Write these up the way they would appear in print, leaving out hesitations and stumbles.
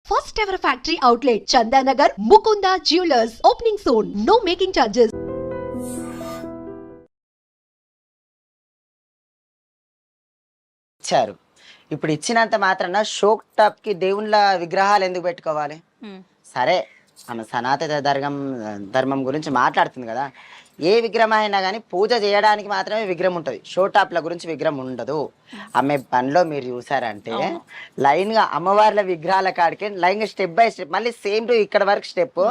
First ever factory outlet, Chandanagar, Mukunda Jewelers, opening soon. No making charges. ఇచ్చారు. ఇప్పుడు ఇచ్చినంత మాత్రాన షోక్ టాప్ కి దేవుళ్ళ విగ్రహాలు ఎందుకు పెట్టుకోవాలి? సరే, ఆమె సనాతన ధర్మం గురించి మాట్లాడుతుంది కదా. ఏ విగ్రహం అయినా కానీ పూజ చేయడానికి మాత్రమే విగ్రహం ఉంటుంది. షో టాప్ల గురించి విగ్రహం ఉండదు. ఆమె పనిలో మీరు చూసారంటే లైన్ గా అమ్మవార్ల విగ్రహాల కాడికి లైన్ గా స్టెప్ బై స్టెప్ మళ్ళీ సేమ్ టు ఇక్కడ వరకు స్టెప్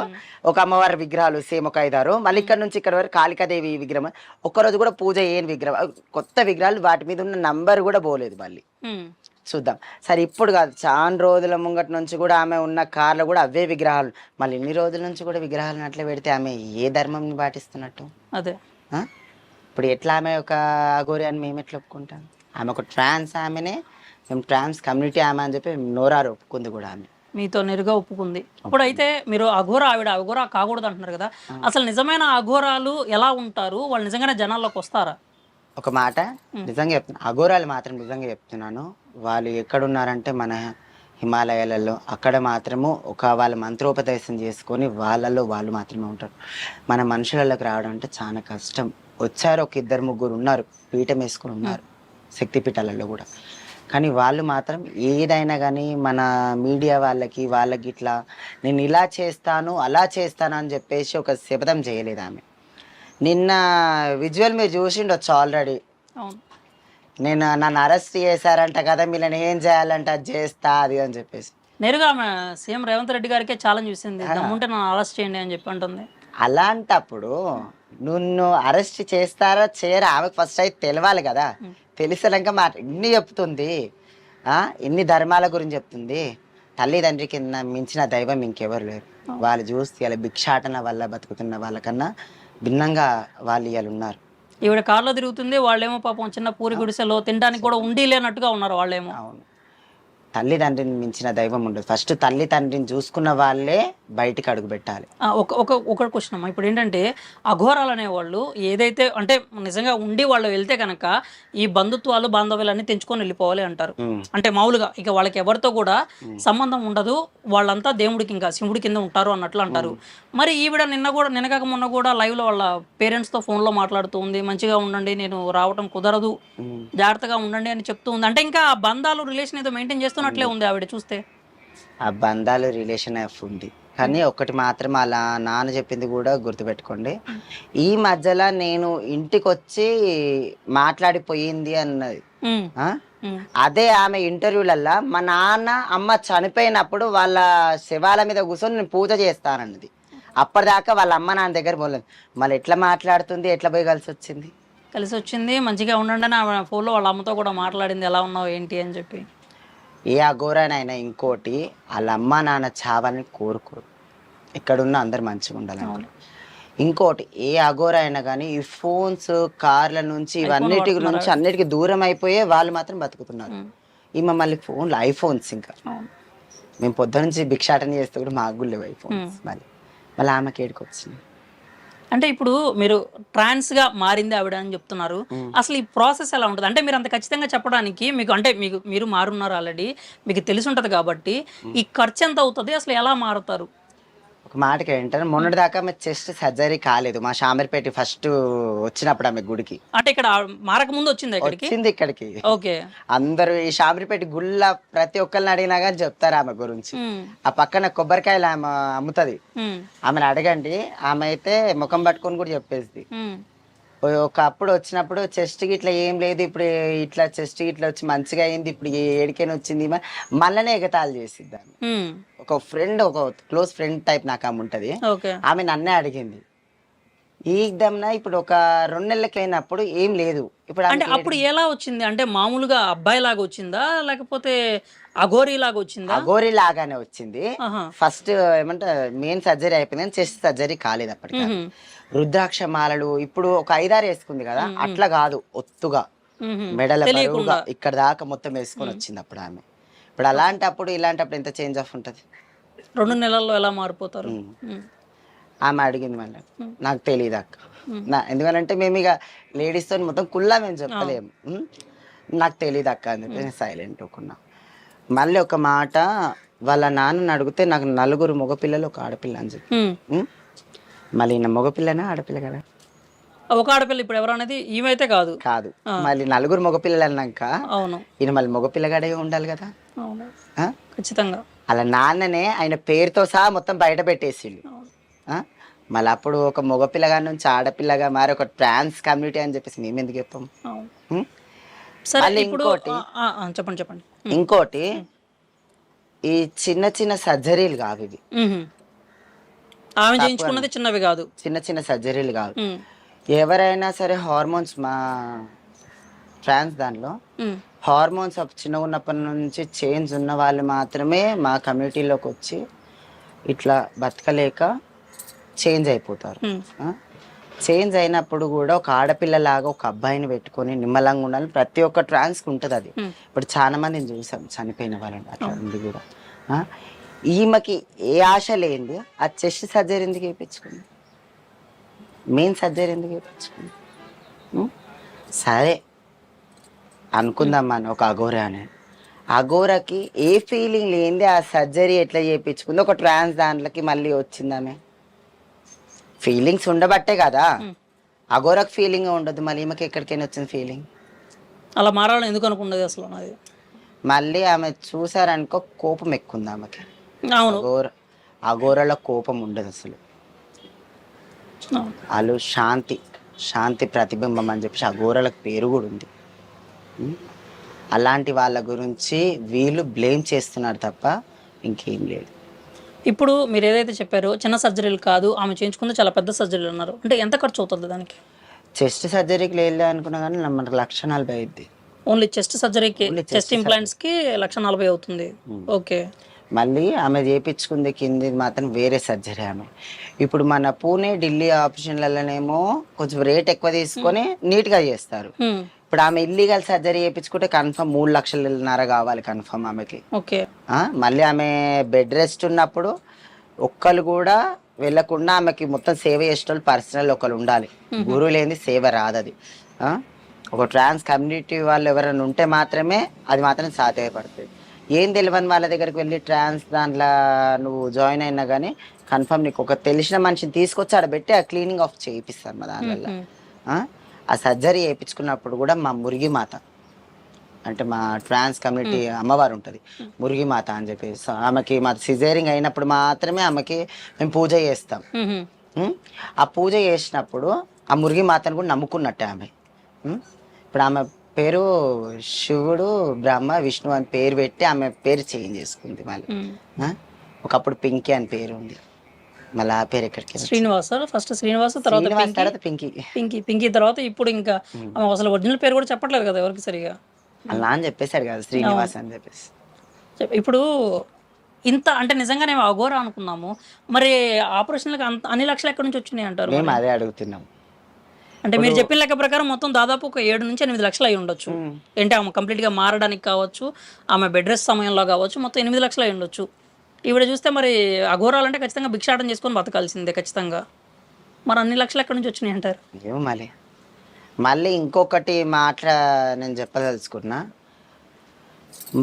ఒక అమ్మవారి విగ్రహాలు సేమ్ ఒక 5-6, మళ్ళీ ఇక్కడ నుంచి ఇక్కడ వరకు కాళికాదేవి విగ్రహం. ఒక్కరోజు కూడా పూజ చేయని విగ్రహం, కొత్త విగ్రహాలు, వాటి మీద ఉన్న నంబర్ కూడా పోలేదు. మళ్ళీ చూద్దాం. సరే, ఇప్పుడు కాదు, చాలా రోజుల ముంగటి నుంచి కూడా ఆమె ఉన్న కార్లు కూడా అవే విగ్రహాలు. మళ్ళీ ఇన్ని రోజుల నుంచి కూడా విగ్రహాలను అట్లా పెడితే ఆమె ఏ ధర్మం పాటిస్తున్నట్టు? అదే ఇప్పుడు ఎట్లా ఆమె ఒక అఘోరి అని మేము ఎట్లా ఒప్పుకుంటాం? ఆమె ఒక ట్రాన్స్ ఆమెనే, మేము ట్రాన్స్ కమ్యూనిటీ ఆమె అని చెప్పి నోరారు ఒప్పుకుంది కూడా ఆమె. మీతో నేరుగా ఒప్పుకుంది. ఇప్పుడైతే మీరు అఘోరా కాకూడదు అంటున్నారు కదా, అసలు నిజమైన అఘోరాలు ఎలా ఉంటారు? వాళ్ళు నిజంగానే జనాల్లోకి వస్తారా? ఒక మాట నిజంగా చెప్తున్నా, అఘోరాలు మాత్రం నిజంగా చెప్తున్నాను, వాళ్ళు ఎక్కడున్నారంటే మన హిమాలయాలలో అక్కడ మాత్రము వాళ్ళ మంత్రోపదేశం చేసుకొని వాళ్ళలో వాళ్ళు మాత్రమే ఉంటారు. మన మనుషులలోకి రావడం అంటే చాలా కష్టం. వచ్చారు, ఒక 2-3 ఉన్నారు, పీఠం వేసుకొని ఉన్నారు శక్తిపీఠాలలో కూడా. కానీ వాళ్ళు మాత్రం ఏదైనా కానీ మన మీడియా వాళ్ళకి ఇట్లా నేను ఇలా చేస్తాను అలా చేస్తాను అని చెప్పేసి ఒక శపథం చేయలేదు ఆమె. నిన్న విజువల్ మీరు చూసిండొచ్చు ఆల్రెడీ. నన్ను అరెస్ట్ చేశారంట కదా, మీరు ఏం చేయాలంటే అది చేస్తా అది అని చెప్పేసి నేరుగా ఆమె సీఎం రేవంత్ రెడ్డి గారికే ఛాలెంజ్ చేసింది, దమ్ముంటే నన్ను అరెస్ట్ చేయండి అని చెప్పి అంటుంది. అలాంటప్పుడు నిన్ను అరెస్ట్ చేస్తారా చేయరా ఆమెకు ఫస్ట్ అయితే తెలియాలి కదా. తెలిసినాక ఇన్ని చెప్తుంది, ఇన్ని ధర్మాల గురించి చెప్తుంది. తల్లిదండ్రి కింద మించిన దైవం ఇంకెవరు లేరు. వాళ్ళు చూస్తే ఇలా భిక్షాటన వల్ల బతుకుతున్న వాళ్ళకన్నా భిన్నంగా వాళ్ళు ఇవాళ ఉన్నారు. ఈవిడ కార్లో తిరుగుతుంది, వాళ్ళేమో పాపం చిన్న పూరి గుడిసెలో తినడానికి కూడా ఉండి లేనట్టుగా ఉన్నారు వాళ్ళేమో. అవును, తల్లిదండ్రిని మించిన దైవం ఉండదు. ఫస్ట్ తల్లిదండ్రిని చూసుకున్న వాళ్ళే బయటికి అడుగు పెట్టాలి. ఒక క్వశ్చన్ అమ్మా, ఇప్పుడు ఏంటంటే అఘోరాలు అనేవాళ్ళు ఏదైతే అంటే నిజంగా ఉండి వాళ్ళు వెళ్తే కనుక ఈ బంధుత్వాలు బాంధవ్యాలన్నీ తెంచుకొని వెళ్ళిపోవాలి అంటారు. అంటే మామూలుగా ఇక వాళ్ళకి ఎవరితో కూడా సంబంధం ఉండదు, వాళ్ళంతా దేవుడికి ఇంకా శివుడి కింద ఉంటారు అన్నట్లు అంటారు. మరి ఈవిడ నిన్నగాక మొన్న కూడా లైవ్ లో వాళ్ళ పేరెంట్స్ తో ఫోన్ లో మాట్లాడుతూ ఉంది, మంచిగా ఉండండి, నేను రావటం కుదరదు, జాగ్రత్తగా ఉండండి అని చెప్తూ ఉంది. అంటే ఇంకా ఆ బంధాలు రిలేషన్ ఏదో మెయింటైన్ చేస్తున్నట్లే ఉంది ఆవిడ చూస్తే. ఆ బంధాలు రిలేషన్ ఉంది. కానీ ఒకటి మాత్రం అలా నాన్న చెప్పింది కూడా గుర్తుపెట్టుకోండి. ఈ మధ్యలో నేను ఇంటికి వచ్చి మాట్లాడిపోయింది అన్నది, అదే ఆమె ఇంటర్వ్యూలల్లా మా నాన్న అమ్మ చనిపోయినప్పుడు వాళ్ళ శవాల మీద కూర్చొని నేను పూజ చేస్తానన్నది. అప్పటిదాకా వాళ్ళ అమ్మ నాన్న దగ్గర పోలేదు. మళ్ళీ ఎట్లా మాట్లాడుతుంది, ఎట్లా పోయి కలిసి వచ్చింది మంచిగా ఉండండి అని ఆమె ఫోన్లో వాళ్ళ అమ్మతో కూడా మాట్లాడింది, ఎలా ఉన్నావు ఏంటి అని చెప్పి. ఏ అఘోరానైనా ఇంకోటి వాళ్ళ అమ్మ నాన్న చావాలని కోరుకోరు, ఎక్కడున్నా అందరు మంచిగా ఉండాలని. ఇంకోటి ఏ అఘోర అయినా కానీ ఈ ఫోన్స్ కార్ల నుంచి ఇవన్నిటి నుంచి అన్నిటికీ దూరం అయిపోయే వాళ్ళు మాత్రం బతుకుతున్నారు. ఈ మమ్మల్ని ఫోన్లు ఐఫోన్స్, ఇంకా మేము పొద్దు నుంచి భిక్షాటన చేస్తే కూడా మాకు కూడా లేవు ఐఫోన్స్. మళ్ళీ ఆమెకి ఏడుకు వచ్చింది. అంటే ఇప్పుడు మీరు ట్రాన్స్ గా మారింది ఆవిడ అని చెప్తున్నారు, అసలు ఈ ప్రాసెస్ ఎలా ఉంటుంది? అంటే మీరు అంత ఖచ్చితంగా చెప్పడానికి మీరు మారున్నారు ఆల్రెడీ, మీకు తెలిసి ఉంటది కాబట్టి ఈ ఖర్చు ఎంత అవుతుంది, అసలు ఎలా మారుతారు? ఒక మాటకి ఏంటంటే మొన్నటి దాకా ఆమె చెస్ట్ సర్జరీ కాలేదు. మా షామీర్పేట ఫస్ట్ వచ్చినప్పుడు ఆమె గుడికి, అంటే ఇక్కడ మారక ముందు వచ్చింది ఇక్కడికి. ఓకే, అందరూ ఈ షామీర్పేట గుళ్ళ ప్రతి ఒక్కరిని అడిగినా కానీ చెప్తారు ఆమె గురించి. ఆ పక్కన కొబ్బరికాయలు ఆమె అమ్ముతుంది, ఆమెను అడగండి, ఆమె అయితే ముఖం పట్టుకొని కూడా చెప్పేసి. ఒకప్పుడు వచ్చినప్పుడు చెస్ట్ గిట్లా ఏం లేదు, ఇప్పుడు ఇట్లా చెస్ట్ గిట్లా వచ్చి మంచిగా అయింది, ఇప్పుడు ఏడికైనా వచ్చింది, మళ్ళనే ఎగతాళి చేసిద్ది. ఒక క్లోజ్ ఫ్రెండ్ టైప్ నాకు ఆమె ఉంటది, ఆమె నన్నే అడిగింది. ఈ దమ్న ఇప్పుడు ఒక 2 నెలలకి అయినప్పుడు ఏం లేదు. ఇప్పుడు అంటే అప్పుడు ఎలా వచ్చింది? అంటే మామూలుగా అబ్బాయి లాగా వచ్చిందా, లేకపోతే అఘోరీ లాగా వచ్చిందా? అఘోరీ లాగానే వచ్చింది. ఫస్ట్ ఏమంటే మెయిన్ సర్జరీ అయిపోయింది, చెస్ట్ సర్జరీ కాలేదు అప్పటికి. రుద్రాక్ష మాలలు ఇప్పుడు ఒక 5-6 వేసుకుంది కదా, అట్లా కాదు, ఒత్తుగా మెడల బరువుగా ఇక్కడ దాకా మొత్తం వేసుకొని వచ్చింది అప్పుడు ఆమె. ఇప్పుడు అలాంటప్పుడు ఇలాంటప్పుడు ఎంత చేంజ్ ఆఫ్ ఉంటది? 2 నెలల్లో ఎలా మారిపోతారు? ఆమె అడిగింది మళ్ళీ, నాకు తెలియదు అక్క, ఎందుకంటే మేము ఇక లేడీస్ తో మొత్తం కుల్లా మేము చెప్పలేము, నాకు తెలియదు అక్క అని చెప్పి నేను సైలెంట్ ఒకున్నా. మళ్ళీ ఒక మాట, వాళ్ళ నాన్నని అడిగితే నాకు 4 మగపిల్లలు ఒక ఆడపిల్ల అని చెప్పి. ఉం? మళ్ళీ ఈయన మగపిల్లనా ఆడపిల్ల కదా? ఒక ఆడపిల్ల ఇప్పుడు ఎవరు అనేది ఈమెయితే కాదు. కాదు, మళ్ళీ 4 మగపిల్లలు అన్నాక అవును ఈయన మళ్ళీ మగపిల్లగాడే ఉండాలి కదా. అవును ఆ? ఖచ్చితంగా. అలా నాన్ననే ఆయన పేరుతో సహా మొత్తం బయట పెట్టేసిండు. మళ్ళీ అప్పుడు ఒక మగపిల్లగా నుంచి ఆడపిల్లగా మారి ఒక ట్రాన్స్ కమ్యూనిటీ అని చెప్పేసి మేము ఎందుకు చెప్పాం? అవును. ఉం? సరే మళ్ళీ ఇప్పుడు చెప్పండి చెప్పండి. ఇంకోటి ఈ చిన్న చిన్న సర్జరీలు కావు ఇవి. ఆమె చేయించుకున్నది చిన్నవి కాదు, చిన్న చిన్న సర్జరీలు కావు. ఉమ్, ఎవరైనా సరే హార్మోన్స్ మా ట్రాన్స్ దానిలో ఉమ్, హార్మోన్స్ చిన్నగా ఉన్నప్పటి నుంచి చేంజ్ ఉన్న వాళ్ళు మాత్రమే మా కమ్యూనిటీలోకి వచ్చి ఇట్లా బతకలేక చేంజ్ అయిపోతారు. ఉమ్, చేంజ్ అయినప్పుడు కూడా ఒక ఆడపిల్లలాగా ఒక అబ్బాయిని పెట్టుకొని నిమ్మలంగా ఉండాలి. ప్రతి ఒక్క ట్రాన్స్కి ఉంటుంది అది. ఇప్పుడు చాలా మందిని చూసాం చనిపోయిన వాళ్ళని అట్లా ఉంది కూడా. ఆ? ఈమెకి ఏ ఆశ లేనిది ఆ చెస్ట్ సర్జరీ ఎందుకు వేయించుకుంది? మెయిన్ సర్జరీ ఎందుకు వేయించుకుంది? సరే అనుకుందాం మనం ఒక అఘోర అని. అఘోరకి ఏ ఫీలింగ్ లేనిది ఆ సర్జరీ ఎట్లా చేయించుకుంది? ఒక ట్రాన్స్ దాంట్లోకి మళ్ళీ వచ్చిందామె ఫీలింగ్స్ ఉండబట్టే కదా. అఘోరకు ఫీలింగ్ ఉండదు, మళ్ళీ ఈమెకి ఎక్కడికైనా వచ్చింది ఫీలింగ్. అలా మారాలని ఎందుకు అనుకున్నది అసలు అది? మళ్ళీ ఆమె చూసారనుకో కోపం ఎక్కువ ఉంది ఆమెకి. అవును, అఘోరలో కోపం ఉండదు అసలు. వాళ్ళు శాంతి ప్రతిబింబం అని చెప్పేసి అఘోరలకు పేరు కూడా ఉంది. అలాంటి వాళ్ళ గురించి వీళ్ళు బ్లేమ్ చేస్తున్నారు తప్ప ఇంకేం లేదు. ఇప్పుడు మీరు ఏదైతే చెప్పారో చిన్న సర్జరీలు కాదు, ఆమె చేయించుకుంది చాలా పెద్ద సర్జరీలు అన్నారు. అంటే ఎంత ఖర్చు అవుతుంది దానికి? చెస్ట్ సర్జరీకి వెళ్ళా అనుకున్నా కానీ మనకు 1,40,000 అయింది. ఓన్లీ చెస్ట్ సర్జరీకి, చెస్ట్ ఇంప్లాంట్స్ కి 1,40,000 అవుతుంది. ఓకే. మళ్ళీ ఆమె చేయించుకుంది కింది మాత్రం వేరే సర్జరీ ఆమె. ఇప్పుడు మన పూణే ఢిల్లీ ఆపరేషన్లలోనేమో కొంచెం రేట్ ఎక్కువ తీసుకొని నీట్గా చేస్తారు. ఇప్పుడు ఆమె ఇల్లీగల్ సర్జరీ చేయించుకుంటే కన్ఫర్మ్ 3,00,000 కావాలి కన్ఫర్మ్ ఆమెకి. ఓకే. మళ్ళీ ఆమె బెడ్ రెస్ట్ ఉన్నప్పుడు ఒక్కరు కూడా వెళ్ళకుండా ఆమెకి మొత్తం సేవ చేసేటోళ్ళు పర్సనల్ ఒకరు ఉండాలి. గురువు లేని సేవ రాదది. ఒక ట్రాన్స్ కమ్యూనిటీ వాళ్ళు ఎవరైనా ఉంటే మాత్రమే అది మాత్రం సాధ్యపడుతుంది. ఏం తెలియని వాళ్ళ దగ్గరికి వెళ్ళి ట్రాన్స్ దాంట్లో నువ్వు జాయిన్ అయినా కానీ కన్ఫర్మ్ నీకు ఒక తెలిసిన మనిషిని తీసుకొచ్చి ఆడ పెట్టి ఆ క్లీనింగ్ ఆఫ్ చేయిస్తారు మా దానివల్ల. ఆ సర్జరీ చేయించుకున్నప్పుడు కూడా మా మురిగి మాత అంటే మా ట్రాన్స్ కమ్యూనిటీ అమ్మవారు ఉంటుంది, మురిగి మాత అని చెప్పేసి ఆమెకి మా సిజేరింగ్ అయినప్పుడు మాత్రమే ఆమెకి మేము పూజ చేస్తాం. ఆ పూజ చేసినప్పుడు ఆ మురిగి మాతను కూడా నమ్ముకున్నట్టే ఆమె. ఇప్పుడు ఆమె పేరు శివుడు బ్రహ్మ విష్ణు అని పేరు పెట్టి ఆమె పేరు చేంజ్ చేసుకుంది. మళ్ళీ ఒకప్పుడు పింకీ అని పేరు ఉంది, మళ్ళీ ఆ పేరు ఎక్కడికి శ్రీనివాస, ఫస్ట్ శ్రీనివాస తర్వాత పింకీ తర్వాత ఇప్పుడు ఇంకా అసలు ఒరిజినల్ పేరు కూడా చెప్పట్లేదు కదా ఎవరికి సరిగా. అలా అని చెప్పేశారు కదా శ్రీనివాస్ అని చెప్పేసి. ఇప్పుడు ఇంత అంటే నిజంగానే అఘోర అనుకున్నాము, మరి ఆపరేషన్లకు అన్ని లక్షలు ఎక్కడి నుంచి వచ్చినాయి అంటారు? మేము అదే అడుగుతున్నాం. అంటే మీరు చెప్పిన లెక్క ప్రకారం మొత్తం దాదాపు ఒక 7 నుంచి 8 లక్షలు అయి ఉండొచ్చు. అంటే ఆమె కంప్లీట్గా మారడానికి కావచ్చు, ఆమె బెడ్ రెస్ట్ సమయంలో కావచ్చు, మొత్తం 8 లక్షలు అయి ఉండొచ్చు. ఈవిడ చూస్తే మరి అఘోరాలంటే ఖచ్చితంగా భిక్షాటం చేసుకొని బతకాల్సిందే ఖచ్చితంగా. మరి అన్ని లక్షలు ఎక్కడి నుంచి వచ్చినాయి అంటారు? ఏమో మళ్ళీ ఇంకొకటి నేను చెప్పదలుచుకున్నా,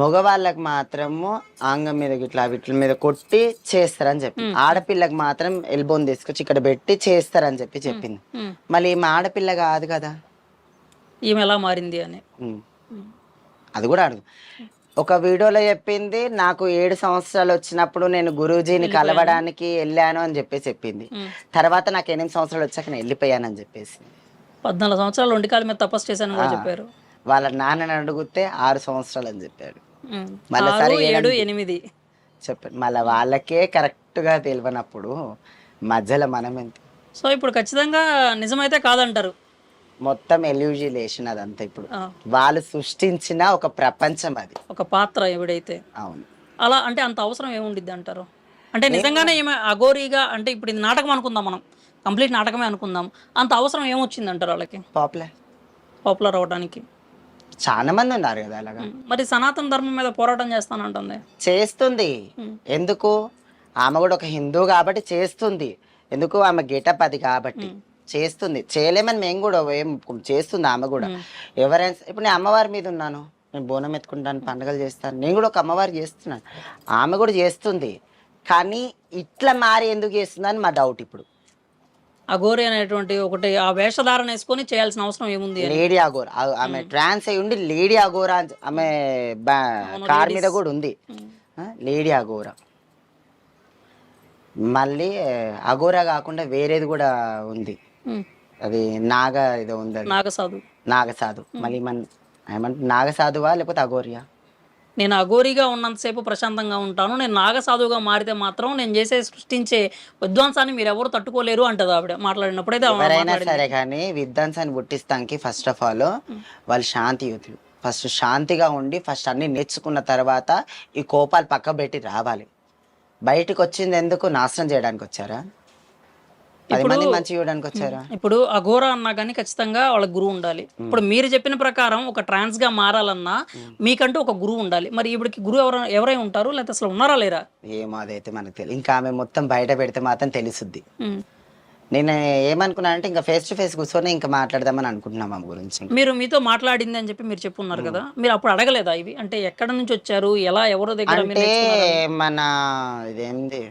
మగవాళ్ళకి మాత్రము ఆంగం మీద ఇట్లా వీటి మీద కొట్టి చేస్తారని చెప్పి, ఆడపిల్లకి మాత్రం ఎల్బోన్ తీసుకొచ్చి ఇక్కడ పెట్టి చేస్తారని చెప్పింది. మళ్ళీ ఈమె ఆడపిల్ల కాదు కదా, ఈమె ఎలా మారింది అని అది కూడా అడుగు. ఒక వీడియోలో చెప్పింది నాకు 7 సంవత్సరాలు వచ్చినప్పుడు నేను గురూజీని కలవడానికి వెళ్ళాను అని చెప్పింది. తర్వాత నాకు 8 సంవత్సరాలు వచ్చాక నేను వెళ్ళిపోయానని చెప్పేసి 14 సంవత్సరాలు ఒంటికాల మీద తపస్సు చేశాను కూడా చెప్పారు. వాళ్ళ నాన్నని అడిగితే 6 సంవత్సరాలు అని చెప్పాడు. మళ్ళీ 7, 8 చెప్పాడు. మళ్ళీ వాళ్ళకే కరెక్ట్ గా తెలియనప్పుడు మధ్యలో మనం ఎంత. సో ఇప్పుడు ఖచ్చితంగా నిజమైతే కాదంటారు. మొత్తం ఎల్యూజిలేషన్ అదంతా. ఇప్పుడు వాళ్ళు సృష్టించిన ఒక ప్రపంచం, అది ఒక పాత్ర ఎవడైతే. అవును. అలా అంటే అంత అవసరం ఏముండిద్ది అంటారు? అంటే నిజంగానే ఏమే అఘోరీగా అంటే ఇప్పుడు ఇది నాటకం అనుకుందాం, మనం కంప్లీట్ నాటకమే అనుకుందాం, అంత అవసరం ఏమొచ్చింది అంటారు వాళ్ళకి పాపులర్ అవడానికి? చాలా మంది ఉన్నారు కదా అలాగా. మరి సనాతన ధర్మం మీద పోరాటం చేస్తానంటుంది. చేస్తుంది ఎందుకు? ఆమె కూడా ఒక హిందూ కాబట్టి చేస్తుంది. ఎందుకు? ఆమె గెటప్ అది కాబట్టి చేస్తుంది. చేయలేమని మేము కూడా ఏం చేస్తుంది ఆమె కూడా. ఎవరైనా ఇప్పుడు నేను అమ్మవారి మీద ఉన్నాను, నేను బోనం ఎత్తుకుంటాను, పండుగలు చేస్తాను, నేను కూడా ఒక అమ్మవారికి చేస్తున్నాను, ఆమె కూడా చేస్తుంది. కానీ ఇట్లా మారి ఎందుకు చేస్తుందని మా డౌట్ ఇప్పుడు. అఘోరి అనేటువంటి ఒకటి ఆ వేషధారణ వేసుకొని చేయాల్సిన అవసరం ఏముంది అని. లేడీ అఘోర, ఆమె ట్రాన్స్ అయి ఉండి లేడీ అఘోర ఆమె కార్ మీద కూడా ఉంది లేడీ అఘోర. మళ్ళీ అఘోర కాకుండా వేరేది కూడా ఉంది, అది నాగ ఏదో ఉంది, నాగసాధు. మళ్ళీ ఏమంటే నాగసాధువా లేకపోతే అఘోరియా? నేను అఘోరిగా ఉన్నంతసేపు ప్రశాంతంగా ఉంటాను, నేను నాగసాధువుగా మారితే మాత్రం నేను చేసే సృష్టించే విధ్వంసాన్ని మీరు ఎవరు తట్టుకోలేరు అంటది ఆవిడ మాట్లాడినప్పుడైతే. ఎవరైనా సరే కానీ విధ్వంసాన్ని పుట్టిస్తానికి ఫస్ట్ ఆఫ్ ఆల్ వాళ్ళు శాంతియుతులు. ఫస్ట్ శాంతిగా ఉండి ఫస్ట్ అన్ని నేర్చుకున్న తర్వాత ఈ కోపాలు పక్క పెట్టి రావాలి. బయటకు వచ్చింది ఎందుకు? నాశనం చేయడానికి వచ్చారా? 10 మంది మంచి చూడడానికి వచ్చారా? ఇప్పుడు అఘోర అన్నా కానీ ఖచ్చితంగా వాళ్ళకి గురువు ఉండాలి. ఇప్పుడు మీరు చెప్పిన ప్రకారం ఒక ట్రాన్స్ గా మారాలన్నా మీకంటూ ఒక గురువు ఉండాలి. మరి ఇప్పటికి గురువు ఎవరై ఉంటారు, లేకపోతే అసలు ఉన్నారా లేరా? ఏమో అదైతే మనకు తెలియదు. ఇంకా ఆమె మొత్తం బయట పెడితే మాత్రం తెలుసుద్ది. నేను ఏమనుకున్నా అంటే ఇంకా ఫేస్ టు ఫేస్ కూర్చొని ఇంకా మాట్లాడదామని అనుకుంటున్నాం ఆమె గురించి. మీరు మీతో మాట్లాడింది అని చెప్పి మీరు చెప్పున్నారు కదా, మీరు అప్పుడు అడగలేదా ఇవి? అంటే ఎక్కడ నుంచి వచ్చారు, ఎలా, ఎవరో దగ్గర? అంటే మన ఇదేంది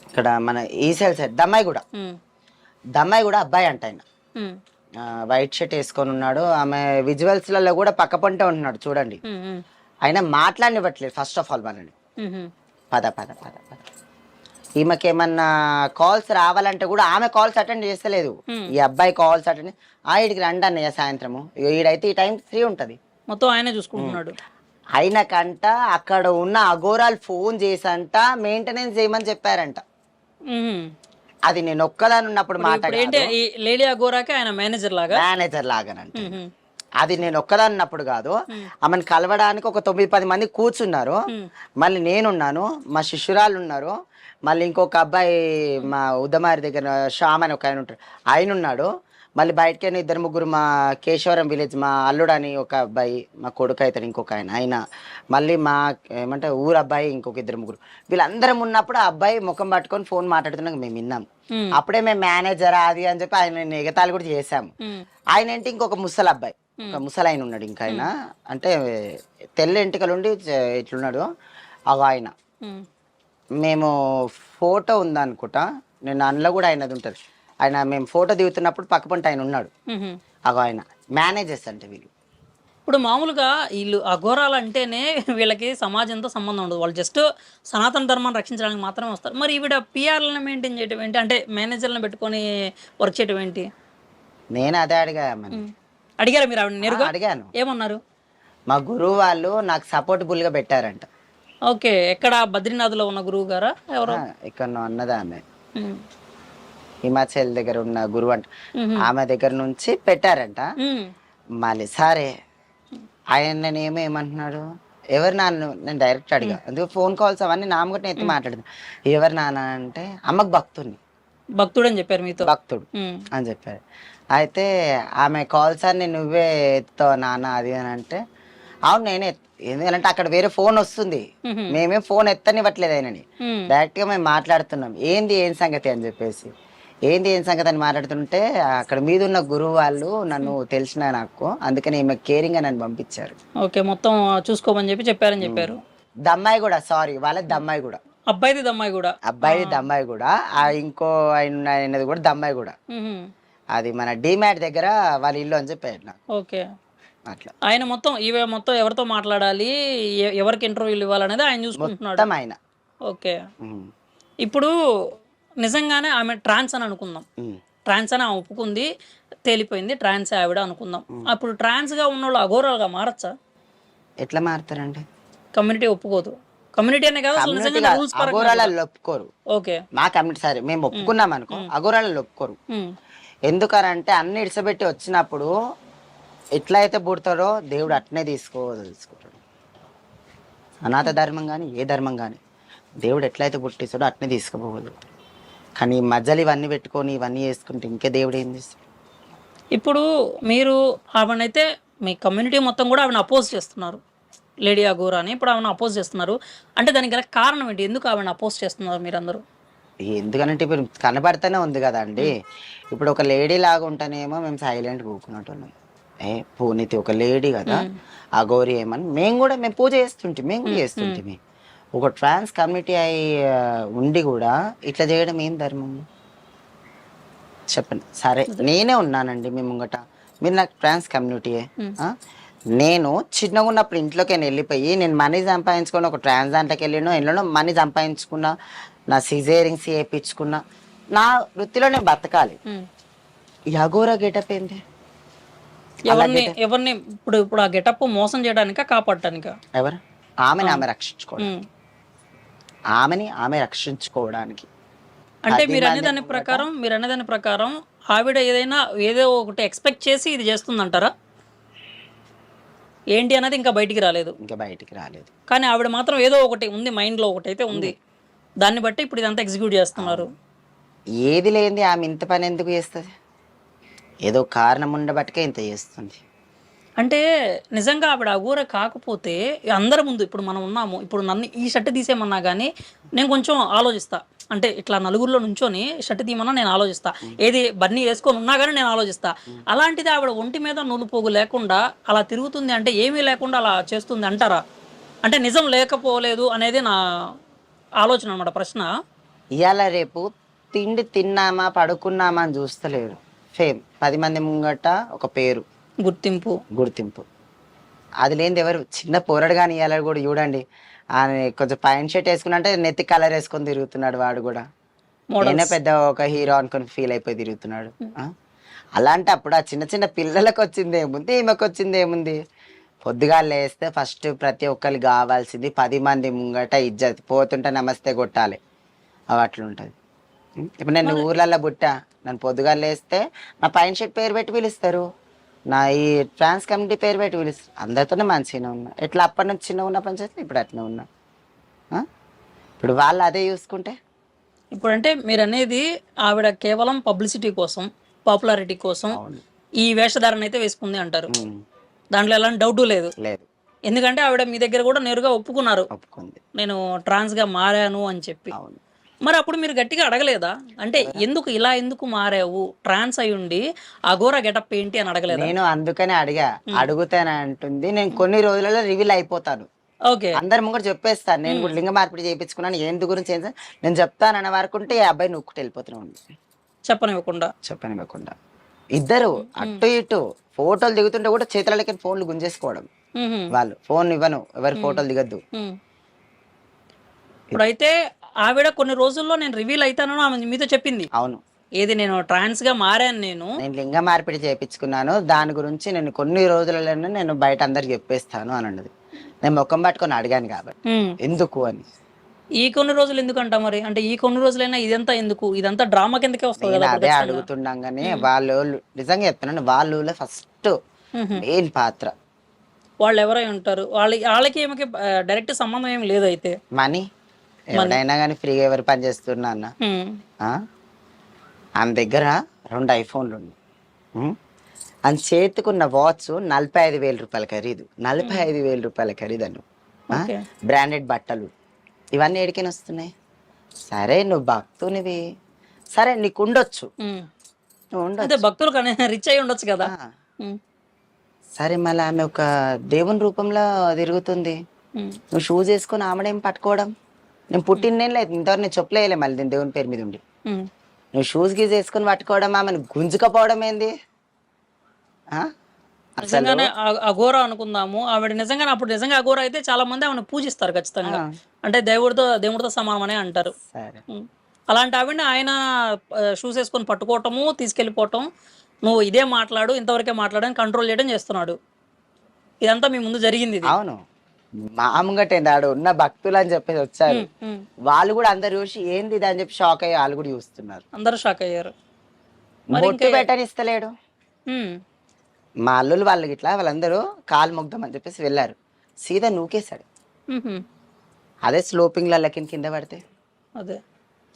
ఇక్కడ మన ఈసెల్ సైడ్ దమ్మాయి కూడా అబ్బాయి అంట. ఆయన వైట్ షర్ట్ వేసుకొని ఉన్నాడు. ఆమె విజువల్స్ లలో కూడా పక్క పంటే ఉంటున్నాడు చూడండి. ఆయన మాట్లాడినివ్వట్లేదు ఫస్ట్ ఆఫ్ ఆల్ మనని. పద పద పద పద. ఈమెకేమన్నా కాల్స్ రావాలంటే కూడా ఆమె కాల్స్ అటెండ్ చేస్తలేదు. ఈ అబ్బాయి కాల్స్ అటెండ్, ఈడికి రండి అన్నయ్య సాయంత్రము, ఈడైతే ఈ టైం ఫ్రీ ఉంటది, మొత్తం ఆయనే చూసుకుంటున్నాడు. అయినకంట అక్కడ ఉన్న అఘోరాలు ఫోన్ చేసంట మెయింటెనెన్స్ చేయమని చెప్పారంట. అది నేను ఒక్కదాని ఉన్నప్పుడు లేడీ అఘోరాకి ఆయన మేనేజర్ లాగానంట. అది నేను ఒక్కదాని ఉన్నప్పుడు కాదు, ఆమెను కలవడానికి ఒక 9-10 మంది కూర్చున్నారు. మళ్ళీ నేనున్నాను, మా శిష్యురాలు ఉన్నారు, మళ్ళీ ఇంకొక అబ్బాయి మా ఉద్దమారి దగ్గర శ్యామ్ అని ఒక ఆయన ఉంటాడు, ఆయన ఉన్నాడు. మళ్ళీ బయటకైనా 2-3 మా కేశవరం విలేజ్ మా అల్లుడని ఒక అబ్బాయి, మా కొడుకు అవుతాడు ఇంకొక ఆయన మళ్ళీ మా ఏమంటే ఊరు అబ్బాయి ఇంకొక 2-3, వీళ్ళందరం ఉన్నప్పుడు ఆ అబ్బాయి ముఖం పట్టుకొని ఫోన్ మాట్లాడుతున్నాక మేము విన్నాం. అప్పుడే మేము మేనేజర్ అది అని చెప్పి ఆయన ఎగతాళి కూడా చేసాము. ఆయన ఏంటి ఇంకొక ముసలి అబ్బాయి, ఒక ముసలి ఆయన ఉన్నాడు ఇంకా, ఆయన అంటే తెల్ల ఎంటికలుండి ఇట్లున్నాడు ఆయన. మేము ఫోటో ఉందనుకుంటా, నేను అందులో కూడా ఆయనది ఉంటుంది. ఆయన మేము ఫోటో దిగుతున్నప్పుడు పక్క పంట ఆయన ఉన్నాడు. ఆయన మేనేజర్స్ అంటే వీళ్ళు. ఇప్పుడు మామూలుగా వీళ్ళు అఘోరాలు అంటేనే వీళ్ళకి సమాజంతో సంబంధం ఉండదు, వాళ్ళు జస్ట్ సనాతన ధర్మాన్ని రక్షించడానికి మాత్రమే వస్తారు. మరి ఈవిడ పిఆర్లను మెయింటైన్ చేయడం ఏంటి, అంటే మేనేజర్లను పెట్టుకొని వర్క్ చేయడం ఏంటి? నేను అదే అడిగారా మీరు ఆవిడ నేరుగా? అడిగాను. ఏమన్నారు? మా గురువు వాళ్ళు నాకు సపోర్టబుల్ గా పెట్టారంట. ఓకే, ఎక్కడ బద్రీనాథ్లో ఉన్న గురువు గారా ఎవరు? ఇక్కడ అన్నదా ఆమె హిమాచల్ దగ్గర ఉన్న గురువు అంట, ఆమె దగ్గర నుంచి పెట్టారంట. మళ్ళీ సరే ఆయన ఏమంటున్నాడు, ఎవరు నాన్న, నేను డైరెక్ట్ అడిగా, అందుకే ఫోన్ కాల్స్ అవన్నీ నామగట్టిన ఎత్తి మాట్లాడదాం. ఎవరు నాన్న అంటే అమ్మకు భక్తుడు అని చెప్పారు మీతో? భక్తుడు అని చెప్పారు. అయితే ఆమె కాల్స్ అన్ని నువ్వే ఎత్తావు నాన్న అది అని అంటే, అవును నేనే. ఎందుకంటే అక్కడ వేరే ఫోన్ వస్తుంది, మేమేం ఫోన్ ఎత్తనివ్వట్లేదు ఆయనని, డైరెక్ట్ గా మేము మాట్లాడుతున్నాం. ఏం సంగతి అని చెప్పేసి, ఏం సంగతి అని మాట్లాడుతుంటే అక్కడ మీద ఉన్న గురువు వాళ్ళు నన్ను తెలిసిన నాకు, అందుకని ఈమె కేరింగ్ గా నన్ను పంపించారు. ఓకే, మొత్తం చూసుకోమని చెప్పారని చెప్పారు. దమ్మాయి కూడా, సారీ వాళ్ళది దమ్మాయి కూడా, అబ్బాయిది దమ్మాయి కూడా ఇంకో ఆయనది కూడా దమ్మాయి కూడా. అది మన డిమాట్ దగ్గర వాళ్ళ ఇల్లు అని చెప్పారు నాకు. ఓకే, అట్లా ఆయన మొత్తం ఎవరితో మాట్లాడాలి, ఎవరికి ఇంటర్వ్యూలు ఇవ్వాలనేది ఆయన చూసుకుంటున్నాడు ఆయన. ఓకే, ఇప్పుడు నిజంగానే ఆమె ట్రాన్స్ అని అనుకుందాం, ట్రాన్స్ అని ఆమె ఒప్పుకుంది, తేలిపోయింది ట్రాన్స్ ఆవిడ అనుకుందాం. అప్పుడు ట్రాన్స్ గా ఉన్న వాళ్ళు అఘోరాలుగా మారచ్చా? ఎట్లా మారుతారండి? కమ్యూనిటీ ఒప్పుకోదు. కమ్యూనిటీ అనే కాదు, అఘోరాలు ఒప్పుకోరు. ఓకే, మా కమ్యూనిటీ సరే మేము ఒప్పుకున్నాం అనుకో, అఘోరాలు ఒప్పుకోరు. ఎందుకనంటే అన్ని ఇడిసబెట్టి వచ్చినప్పుడు ఎట్లయితే పుడతాడో దేవుడు అట్నే తెలుసుకుంటాడు. అనాథ ధర్మం కానీ ఏ ధర్మం కానీ దేవుడు ఎట్లయితే పుట్టిస్తాడో అట్నే తీసుకుపోవద్దు. కానీ మధ్యలో ఇవన్నీ పెట్టుకొని ఇవన్నీ చేసుకుంటే ఇంకే దేవుడు ఏం చేస్తాడు? ఇప్పుడు మీరు ఆవిడనైతే మీ కమ్యూనిటీ మొత్తం కూడా ఆవిడ అపోజ్ చేస్తున్నారు, లేడీ అఘోరా అని. ఇప్పుడు ఆవిడ అపోజ్ చేస్తున్నారు అంటే దానికి గల కారణం ఏంటి? ఎందుకు ఆవిడ అపోజ్ చేస్తున్నారు మీరందరూ? ఎందుకంటే ఇప్పుడు కనబడితేనే ఉంది కదా అండి. ఇప్పుడు ఒక లేడీ లాగా ఉంటేనేమో మేము సైలెంట్ కూకున్నట్టు. ఏ పూనితి ఒక లేడీ కదా, అఘోరి ఏమని మేము పూజ చేస్తుంటే మేము కూడా చేస్తుంటే ఒక ట్రాన్స్ కమ్యూనిటీ అయి ఉండి కూడా ఇట్లా చేయడం ఏం ధర్మం చెప్పండి. సరే నేనే ఉన్నానండి మీ ముంగట, మీరు నాకు ట్రాన్స్ కమ్యూనిటీయే. నేను చిన్నగా ఉన్నప్పుడు ఇంట్లోకి వెళ్ళిపోయి నేను మనీ సంపాదించుకున్న ఒక ట్రాన్స్ దాంట్లోకి వెళ్ళినో ఎన్నో మనీ సంపాదించుకున్నా, నా సిజేరింగ్స్ చేయించుకున్నా, నా వృత్తిలో నేను బతకాలి. ఈ అఘోరా గెటప్ ఏంటి? ఎవరిని ఇప్పుడు ఇప్పుడు ఆ గెటప్ మోసం చేయడానికా కాపాడటానికా? ఎవరు? ఆమె రక్షించుకోవడం, ఆమె రక్షించుకోవడానికి. అంటే మీరు అనేదాని ప్రకారం ఆవిడ ఏదో ఒకటి ఎక్స్పెక్ట్ చేసి ఇది చేస్తుందంటారా? ఏంటి అన్నది ఇంకా బయటికి రాలేదు, కానీ ఆవిడ మాత్రం ఏదో ఒకటి ఉంది, మైండ్ లో ఒకటి అయితే ఉంది, దాన్ని బట్టి ఇప్పుడు ఇదంతా ఎగ్జిక్యూట్ చేస్తున్నారు. ఏది లేనిది ఆమె ఇంత పని ఎందుకు చేస్తుంది? ఏదో కారణం ఉండబట్టికే ఇంత చేస్తుంది. అంటే నిజంగా ఆవిడ అఘోర కాకపోతే అందరి ముందు ఇప్పుడు మనం ఉన్నాము, ఇప్పుడు నన్ను ఈ షర్ట్ తీసేయమన్నా కానీ నేను కొంచెం ఆలోచిస్తా, అంటే ఇట్లా నలుగురిలో నుంచొని షర్ట్ తీయమన్నా నేను ఆలోచిస్తా, ఏది బన్నీ వేసుకొని ఉన్నా కానీ నేను ఆలోచిస్తా. అలాంటిది ఆవిడ ఒంటి మీద నూలుపోగు లేకుండా అలా తిరుగుతుంది అంటే ఏమీ లేకుండా అలా చేస్తుంది అంటారా? అంటే నిజం లేకపోలేదు అనేది నా ఆలోచన అన్నమాట, ప్రశ్న. ఇవాళ రేపు తిండి తిన్నామా పడుకున్నామా అని చూస్తలేరు. ఫేమ్, 10 మంది ముంగట ఒక పేరు, గుర్తింపు. అది లేనిది ఎవరు? చిన్న పోరడు కానీ ఇవాళ కూడా చూడండి, ఆయన కొంచెం పైన షర్ట్ వేసుకున్నా అంటే నెత్తి కలర్ వేసుకొని తిరుగుతున్నాడు. వాడు కూడా నేనే పెద్ద ఒక హీరో అనుకొని ఫీల్ అయిపోయి తిరుగుతున్నాడు. అలాంటప్పుడు ఆ చిన్న చిన్న పిల్లలకు వచ్చింది ఏముంది, ఈమెకు వచ్చింది ఏముంది? పొద్దుగాలు లేస్తే ఫస్ట్ ప్రతి ఒక్కరికి కావాల్సింది 10 మంది ముంగట ఇజ్జత్, పోతుంటే నమస్తే కొట్టాలి, అవి అట్లుంటుంది. ఇప్పుడు నేను ఊర్లలో బుట్ట, నన్ను పొద్దుగాలు లేస్తే నా పైన షర్ట్ పేరు పెట్టి పిలుస్తారు, నా ఈ ట్రాన్స్ కమ్యూనిటీ పేరు పెట్టి పిలుస్తారు. అందరితోనే మంచిగానే ఉన్నా, ఎట్లా అప్పటి నుంచి చిన్న ఉన్న పని చేస్తే ఇప్పుడు అట్నే ఉన్నా. ఇప్పుడు వాళ్ళు అదే చూసుకుంటే ఇప్పుడు అంటే మీరు అనేది ఆవిడ కేవలం పబ్లిసిటీ కోసం, పాపులారిటీ కోసం ఈ వేషధారణ అయితే వేసుకుంది అంటారు. దాంట్లో ఎలాంటి డౌట్ లేదు. ఎందుకంటే ఆవిడ మీ దగ్గర కూడా నేరుగా ఒప్పుకున్నారు, నేను ట్రాన్స్ గా మారాను అని చెప్పి. మరి అప్పుడు మీరు గట్టిగా అడగలేదా? అంటే ఎందుకు మారావు, ట్రాన్స్ అయి ఉండి అఘోరా గెటప్ ఏంటి అని అడగలేదు? నేను అందుకనే అడుగుతానే అంటుంది. నేను కొన్ని రోజులలో రివీల్ అయిపోతాను, అందరి ముందు చెప్పేస్తాను. నేను కూడా లింగ మార్పిడి చేయించుకున్నాను, ఏంటి గురించి నేను చెప్తాను అన్న వరకు ఉంటే ఈ అబ్బాయి నొక్కుటి వెళ్ళిపోతున్నాను, చెప్పనివ్వకుండా. ఇద్దరు అటు ఇటు ఫోటోలు దిగుతుంటే కూడా చేతులకి ఫోన్లు గుంజేసుకోవడం. వాళ్ళు ఫోన్ ఇవ్వను, ఎవరి ఫోటోలు దిగద్దు. ఇప్పుడైతే ఆవిడ కొన్ని రోజుల్లో నేను రివీల్ అవుతానని ఆమె మీతో చెప్పింది. అవును, ఏది నేను ట్రాన్స్ గా మారాను, నేను లింగ మార్పిడి చేయించుకున్నాను, దాని గురించి నేను కొన్ని రోజులలోనే నేను బయట అందరికి చెప్పేస్తాను అని అన్నది. నేను ముఖం పట్టుకొని అడిగాను కాబట్టి ఎందుకు అని. ఈ కొన్ని రోజులు ఎందుకంటా మరి? అంటే ఈ కొన్ని రోజులైనా ఇదంతా ఎందుకు, ఇదంతా డ్రామా కిందకే వస్తుంది కదా? అదే అడుగుతుండగానే వాళ్ళు నిజంగా చెప్తున్నాను, వాళ్ళు ఫస్ట్ మెయిన్ పాత్ర. వాళ్ళు ఎవరై ఉంటారు? వాళ్ళకి ఏమికి డైరెక్ట్ సంబంధం ఏమి లేదు. అయితే మనీ ఎవరైనా కానీ ఫ్రీగా ఎవరు పని చేస్తున్నా అన్న, ఆమె దగ్గర 2 ఐఫోన్లు ఉన్నాయి, అని చేతికున్న వాచ్ 45,000 రూపాయల ఖరీదు, 45,000 రూపాయల ఖరీదను. బ్రాండెడ్ బట్టలు, ఇవన్నీ ఎడికైనా వస్తున్నాయి. సరే నువ్వు భక్తునివి, సరే నీకు ఉండొచ్చు, భక్తులు రిచ్ అయి ఉండొచ్చు కదా. సరే మళ్ళీ ఆమె ఒక దేవుని రూపంలో తిరుగుతుంది, నువ్వు షూస్ వేసుకొని ఆమెడేం పట్టుకోవడం? నేను పుట్టిన లేదు ఇంతవరకు నేను చెప్పలేయలే, మళ్ళీ నేను దేవుని పేరు మీద ఉండి నువ్వు షూస్ గీజ్ వేసుకొని పట్టుకోవడం, ఆమెను గుంజుకపోవడం ఏంది? అఘోరా అనుకుందాము, ఆవిడ నిజంగా అప్పుడు నిజంగా అఘోరా అయితే చాలా మంది ఆమెను పూజిస్తారు ఖచ్చితంగా, అంటే దేవుడితో సమానం అనే అంటారు. అలాంటి ఆవిడని ఆయన షూస్ వేసుకొని పట్టుకోవటము, తీసుకెళ్ళిపోవటం, నువ్వు ఇదే మాట్లాడు, ఇంతవరకే మాట్లాడని కంట్రోల్ చేయడం చేస్తున్నాడు. ఇదంతా మీ ముందు జరిగింది. అవును, మామూలుగా ఉన్న భక్తులు అని చెప్పేసి వచ్చారు, వాళ్ళు కూడా అందరు చూసి ఏంది ఇది అని చెప్పి షాక్ అయ్యి వాళ్ళు కూడా చూస్తున్నారు. అందరూ షాక్ అయ్యారు. బొట్టు పెట్టనిస్తలేడు. మా అల్లులు వాళ్ళకి ఇట్లా వాళ్ళందరూ కాలు మొగ్దామని చెప్పేసి వెళ్ళారు, సీదా నూకేశాడు. అదే స్లోపింగ్ కింద పడితే అదే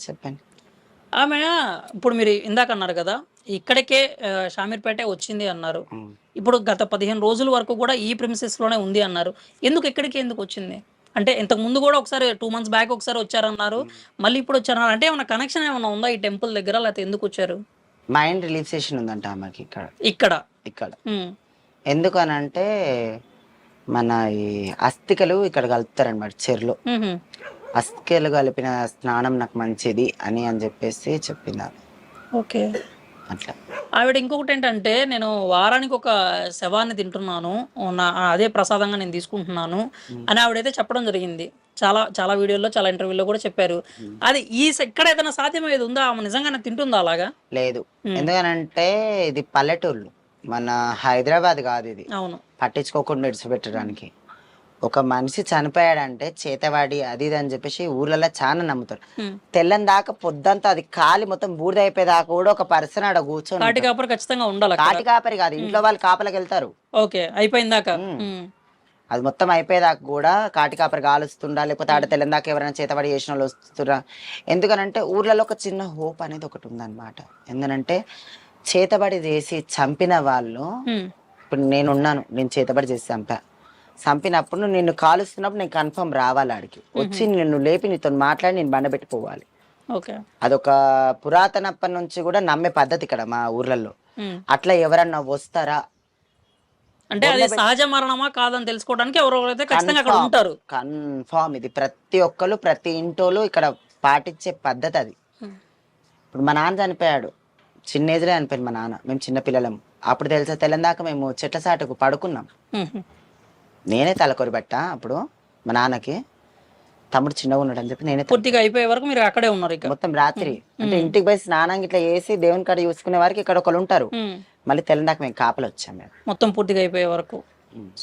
చెప్పండి. ఆమె ఇప్పుడు మీరు ఇందాక అన్నారు కదా, ఇక్కడికే షామీర్పేట వచ్చింది అన్నారు. ఇప్పుడు గత 15 రోజుల వరకు కూడా ఈ ప్రిమిసెస్ లోనే ఉంది అన్నారు. ఎందుకు వచ్చింది? అంటే ఇంతకు ముందు కూడా ఒకసారి 2 months బ్యాక్ ఒకసారి వచ్చారన్నారు, మళ్ళీ ఇప్పుడు వచ్చారన్నారు. అంటే ఏమైనా కనెక్షన్ ఏమైనా ఉందా ఈ టెంపుల్ దగ్గర, లేకపోతే ఎందుకు వచ్చారు? మైండ్ రిలీఫ్ సెషన్ ఉందంట ఆమెకి ఇక్కడ. ఎందుకనంటే మన ఈ అస్థికలు ఇక్కడ కలుపుతారనమాట చెరులో. మ్హూ. అస్థికలు కలిపిన స్నానం నాకు మంచిది అని చెప్పేసి చెప్పింది ఆమె. ఓకే. అట్లా ఆవిడ ఇంకొకటి ఏంటంటే, నేను వారానికి ఒక శవాన్ని తింటున్నాను, అదే ప్రసాదంగా నేను తీసుకుంటున్నాను అని ఆవిడైతే చెప్పడం జరిగింది. చాలా చాలా వీడియోల్లో, చాలా ఇంటర్వ్యూలో కూడా చెప్పారు. అది ఇక్కడ ఏదైనా సాధ్యమయ్యేది ఉందా? ఆమె నిజంగానే తింటుందా అలాగా? లేదు. ఎందుకనంటే ఇది పల్లెటూళ్ళు, మన హైదరాబాద్ కాదు ఇది. అవును. పట్టించుకోకుండా విడిచిపెట్టడానికి. ఒక మనిషి చనిపోయాడంటే చేతవాడి అది ఇది అని చెప్పేసి ఊర్లలో చాలా నమ్ముతారు. తెల్లని దాకా పొద్దంతా అది కాలి మొత్తం బూడిద అయిపోయేదాకా కూడా ఒక పర్సన్ ఆడ కూర్చొని కాటి కాపరి ఖచ్చితంగా ఉండాలి. కాటి కాపరి కాదు, ఇంట్లో వాళ్ళు కాపలకు వెళ్తారు. ఓకే, అయిపోయిందాక. అది మొత్తం అయిపోయేదాకా కూడా కాటి కాపరి కాలుస్తుండా, లేకపోతే ఆడ తెల్లని దాకా ఎవరైనా చేతబడి చేసిన వాళ్ళు వస్తురా. ఎందుకనంటే ఊర్లలో ఒక చిన్న హోప్ అనేది ఒకటి ఉందన్నమాట. ఎందుకంటే చేతబడి చేసి చంపిన వాళ్ళు, ఇప్పుడు నేనున్నాను, నేను చేతబడి చేసి చంపినప్పుడు నిన్ను కాలుస్తున్నప్పుడు నేను కన్ఫర్మ్ రావాలి ఆడికి వచ్చి నిన్ను లేపి నీతో మాట్లాడి నేను బండబెట్టిపోవాలి. అదొక పురాతనప్పటి నుంచి కూడా నమ్మే పద్ధతి ఇక్కడ మా ఊర్లలో. అట్లా ఎవరన్నా వస్తారా అంటే అది సహజ మరణమా కాదని తెలుసుకోవడానికి ఎవరైతే ఖచ్చితంగా అక్కడ ఉంటారు. కన్ఫర్మ్ ఇది ప్రతి ఒక్కరు ప్రతి ఇంటోళ్ళు ఇక్కడ పాటించే పద్ధతి అది. ఇప్పుడు మా నాన్న చనిపోయాడు, చిన్న ఏజ్లో చనిపోయింది మా నాన్న. మేము చిన్న పిల్లలం. అప్పుడు తెలుసా తెల్లందాక మేము చెట్ల సాటుకు పడుకున్నాం. నేనే తలకొరి పెట్టా అప్పుడు మా నాన్నకి. తమ్ముడు చిన్నగా ఉన్నాడు అని చెప్పి నేనే పూర్తిగా అయిపోయే వరకు మీరు అక్కడే ఉన్నారు. మొత్తం రాత్రి అంటే ఇంటికి పోయి స్నానం ఇట్లా చేసి దేవుని కాడ చూసుకునే వారికి ఇక్కడ ఒకళ్ళు ఉంటారు. మళ్ళీ తెల్లందాక మేము కాపలు వచ్చాం మేము మొత్తం పూర్తిగా అయిపోయే వరకు.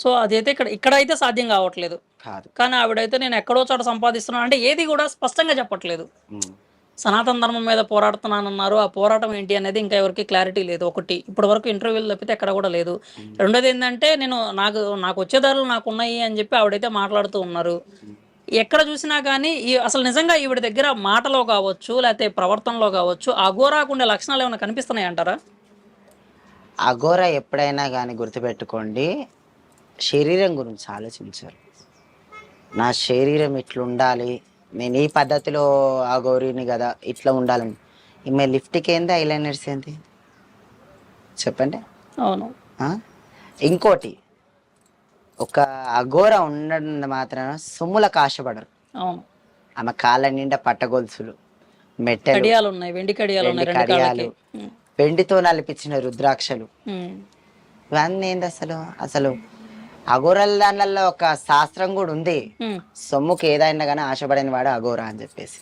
సో అదైతే ఇక్కడైతే సాధ్యం కావట్లేదు కాదు. కానీ ఆవిడైతే నేను ఎక్కడో చోట సంపాదిస్తున్నాను అంటే ఏది కూడా స్పష్టంగా చెప్పట్లేదు. సనాతన ధర్మం మీద పోరాడుతున్నానన్నారు. ఆ పోరాటం ఏంటి అనేది ఇంకా ఎవరికి క్లారిటీ లేదు. ఒకటి, ఇప్పటి వరకు ఇంటర్వ్యూలు తప్పితే ఎక్కడ కూడా లేదు. రెండోది ఏంటంటే, నాకు వచ్చే దారులు నాకు ఉన్నాయి అని చెప్పి ఆవిడైతే మాట్లాడుతూ ఉన్నారు. ఎక్కడ చూసినా కానీ అసలు నిజంగా ఈవిడ దగ్గర మాటలో కావచ్చు, లేకపోతే ప్రవర్తనలో కావచ్చు, అఘోరాకు ఉండే లక్షణాలు ఏమైనా కనిపిస్తున్నాయి అంటారా? అఘోరా ఎప్పుడైనా కానీ గుర్తుపెట్టుకోండి, శరీరం గురించి ఆలోచించారు. నా శరీరం ఇట్లుండాలి, నేను ఈ పద్ధతిలో అఘోరిని కదా, ఇట్లా ఉండాలని. ఈమె లిఫ్ట్కి ఏంది, ఐలైనర్స్ ఏంది చెప్పండి. అవును. ఇంకోటి, ఒక అఘోర ఉండడం మాత్రాన సొమ్ములకు ఆశపడరు. అవును. ఆమె కాళ్ళ నిండా పట్టగొలుసులు, మెట్టెలు, కడియాలు ఉన్నాయి, వెండి కడియాలు, వెండితో నలిపించిన రుద్రాక్షలు, ఇవన్నీ ఏంది అసలు అఘోరల దానిలో ఒక శాస్త్రం కూడా ఉంది. సొమ్ముకి ఏదైనా కానీ ఆశపడని వాడు అఘోర అని చెప్పేసి.